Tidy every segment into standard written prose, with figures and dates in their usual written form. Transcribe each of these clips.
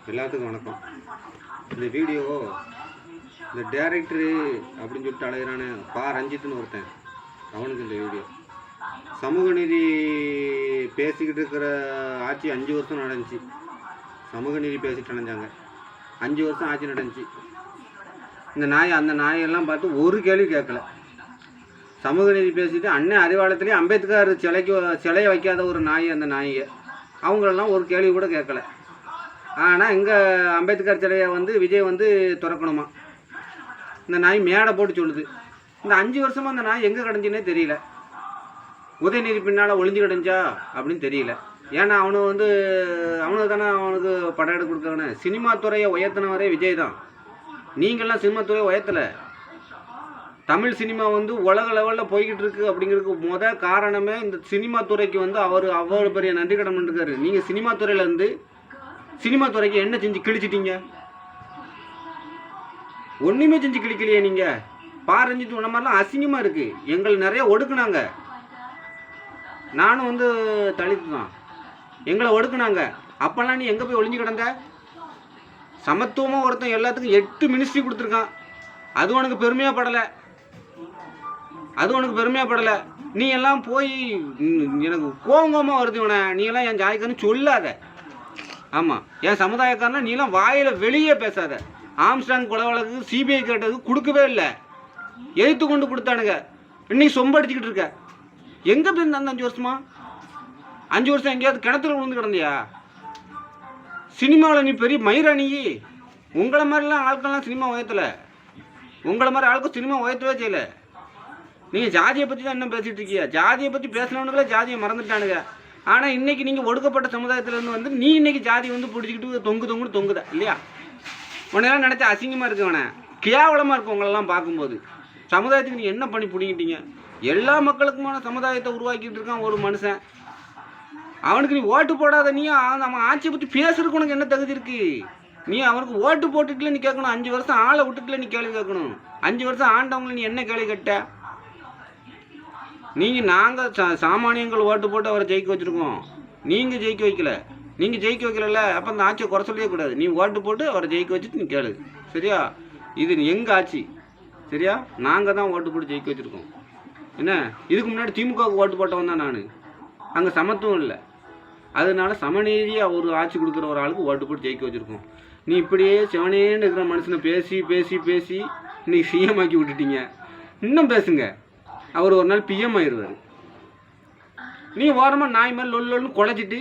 எல்லாத்துக்கும் வணக்கம். இந்த வீடியோ இந்த டேரக்டரு அப்படின்னு சொல்லிட்டு அழகிறான ரஞ்சித்னு ஒருத்தன், அவனுக்கு இந்த வீடியோ. சமூக நீதி பேசிக்கிட்டு இருக்கிற ஆட்சி 5 வருஷம் நடந்துச்சு. சமூக நீதி பேசிட்டு அடைஞ்சாங்க, 5 வருஷம் ஆட்சி நடந்துச்சு. இந்த அந்த நாயெல்லாம் பார்த்து ஒரு கேள்வி கேட்கல. சமூக நீதி பேசிட்டு அண்ணன் அறிவாலயத்துலேயே அம்பேத்கர் சிலையை வைக்காத ஒரு நாய், அந்த நாயை அவங்களெல்லாம் ஒரு கேள்வி கூட கேட்கல. ஆனால் இங்கே அம்பேத்கர் சிலையை விஜய் திறக்கணுமா. இந்த நாய் மேடை போட்டு சொல்லுது. இந்த 5 வருஷமாக அந்த நாய் எங்கே கிடஞ்சின்னே தெரியல. உதயநிதி பின்னால் ஒளிஞ்சு கிடஞ்சா அப்படின்னு தெரியல. ஏன்னா அவனுக்கு தானே அவனுக்கு படம் எடுக்க கொடுக்கணும். சினிமா துறையை உயர்த்தினவரே விஜய் தான். நீங்கள்லாம் சினிமா துறையை உயர்த்தலை. தமிழ் சினிமா உலக லெவலில் போய்கிட்டு இருக்கு அப்படிங்கிறதுக்கு காரணமே இந்த சினிமா துறைக்கு அவர் அவ்வளோ பெரிய நன்றி கடன் பண்ணிருக்காரு. நீங்கள் சினிமா துறையிலேருந்து சினிமா துறைக்கு என்ன செஞ்சு கிழிச்சிட்டீங்க? ஒன்றுமே செஞ்சு கிழிக்கலையே. நீங்கள் ரஞ்சித் உன்ன மாதிரிலாம் அசிங்கமாக இருக்குது. எங்களை நிறைய ஒடுக்குனாங்க. நானும் தலித்து தான். எங்களை ஒடுக்குனாங்க. அப்போல்லாம் நீ எங்கே போய் ஒளிஞ்சு கிடந்த? சமத்துவமாக ஒருத்தன் எல்லாத்துக்கும் 8 மினிஸ்ட்ரி கொடுத்துருக்கான். அது உனக்கு பெருமையாக படலை. நீ எல்லாம் போய் எனக்கு கோவமாக வருது. இவனை நீ எல்லாம் என் ஜாதிக்காரன்னு சொல்லாத. ஆமாம், என் சமுதாயக்காரனா நீலாம் வாயில் வெளியே பேசாத. ஆம்ஸ்டாங் கொலை வழக்கு சிபிஐ கேட்டதுக்கு கொடுக்கவே இல்லை. எழுத்து கொண்டு கொடுத்தானுங்க. இன்னைக்கு சொம்படிச்சுக்கிட்டு இருக்க. எங்கே போயிருந்த அந்த 5 வருஷமா? 5 வருஷம் எங்கேயாவது கிணத்துல விழுந்து கிடந்தியா? சினிமாவில் நீ பெரிய மயிராணி. உங்களை மாதிரிலாம் ஆட்கள்லாம் சினிமா உயர்த்தலை. உங்களை மாதிரி ஆட்கள் சினிமா உயர்த்தவே செய்யலை. நீங்கள் ஜாதியை பற்றி தான் என்ன பேசிகிட்டு இருக்கீங்க? ஜாதியை பற்றி பேசினவனுங்களே ஜாதியை மறந்துட்டானுங்க. ஆனால் இன்றைக்கி நீங்கள் ஒடுக்கப்பட்ட சமுதாயத்திலேருந்து நீ இன்றைக்கி ஜாதி பிடிச்சிக்கிட்டு தொங்குத இல்லையா? உன்னெல்லாம் நினச்ச அசிங்கமாக இருக்கவனே, கேவலமாக இருக்கும் உங்களெல்லாம் பார்க்கும்போது. சமுதாயத்துக்கு நீ என்ன பண்ணி பிடிங்கிட்டீங்க? எல்லா மக்களுக்குமான சமுதாயத்தை உருவாக்கிட்டு இருக்கான் ஒரு மனுஷன். அவனுக்கு நீ ஓட்டு போடாத. நீ நம்ம ஆட்சியை பற்றி பேசுறதுக்கு உனக்கு என்ன தகுதி இருக்குது? நீ அவனுக்கு ஓட்டு போட்டுட்டுல நீ கேட்கணும். 5 வருஷம் ஆளை விட்டுட்டுல நீ கேள்வி கேட்கணும். 5 வருஷம் ஆண்டவங்களை நீ என்ன கேள்வி கேட்ட? நாங்கள் சாமானியங்கள் ஓட்டு போட்டு அவரை ஜெயிக்க வச்சுருக்கோம். நீங்கள் ஜெயிக்க வைக்கல. நீங்கள் ஜெயிக்க வைக்கல. அப்போ அந்த ஆட்சியை குறை சொல்லவே கூடாது. நீ ஓட்டு போட்டு அவரை ஜெயிக்க வச்சுட்டு நீ கேளு. சரியா? இது எங்கள் ஆட்சி. சரியா? நாங்கள் தான் ஓட்டு போட்டு ஜெயிக்க வச்சுருக்கோம். என்ன, இதுக்கு முன்னாடி திமுகவுக்கு ஓட்டு போட்டவன் தான் நான். அங்கே சமத்துவம் இல்லை. அதனால சமநீதியாக ஒரு ஆட்சி கொடுக்குற ஒரு ஆளுக்கு ஓட்டு போட்டு ஜெயிக்க வச்சுருக்கோம். நீ இப்படியே சிவனேன்னு இருக்கிற மனுஷனை பேசி பேசி பேசி இன்னைக்கு சிஎம் ஆக்கி விட்டுட்டீங்க. இன்னும் பேசுங்க, அவர் ஒரு நாள் பிஎம் ஆயிடுவார். நீ ஓரமாக நாய் மாதிரி லொல்லு குழைச்சிட்டு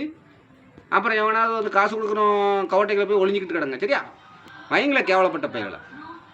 அப்புறம் எவனாவது காசு கொடுக்குறோம் கவட்டைகளை போய் ஒளிஞ்சிக்கிட்டு கிடங்க. சரியா? பயங்களை கேவலப்பட்ட பைகளை.